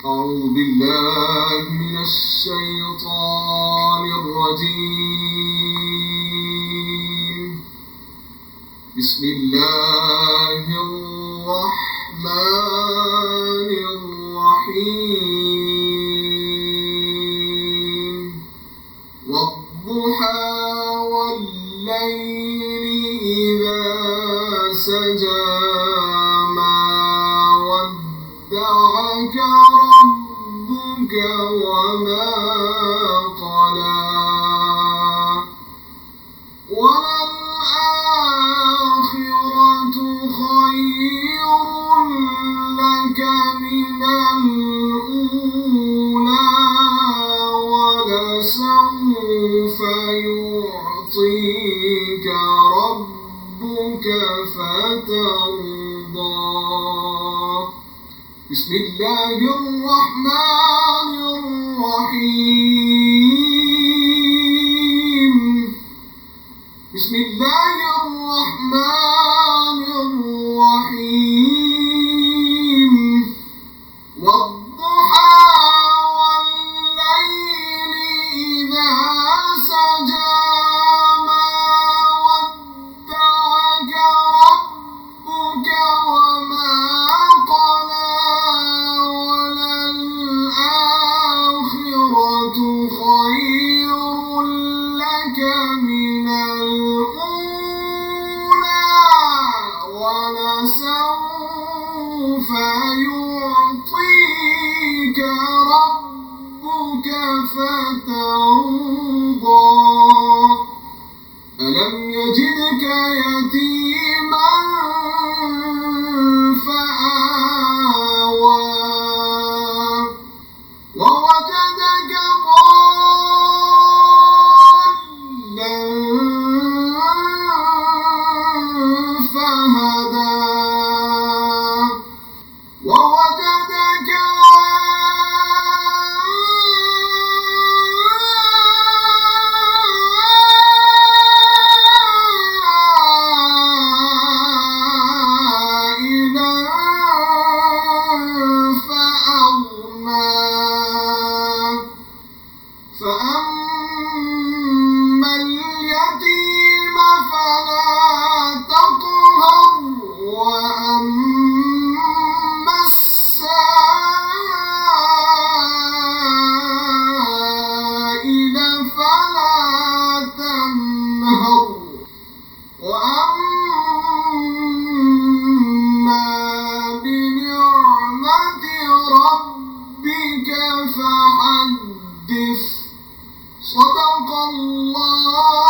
أعوذ بالله من الشيطان الرجيم. بسم الله الرحمن الرحيم. والضحى والليل إذا سجى ما ودعك ربك وما قلى وللآخرة خير لك من الأولى ولسوف يعطيك ربك فترضى. بسم الله الرحمن الرحيم. بسم الله الرحمن الرحيم. والضحى والليل إذا سجى ما ودعك ربك وما قلى وللآخرة خير لك من الأولى ولسوف يعطيك ربك فترضى. ألم يجدك يتيما فآوى ووجدك ضالا فهدى ووجدك عائلا فأغنى. فأما اليتيم فلا تقهر وأما السائل فلا تنهر وأما بنعمة ربك فحدث. صدق الله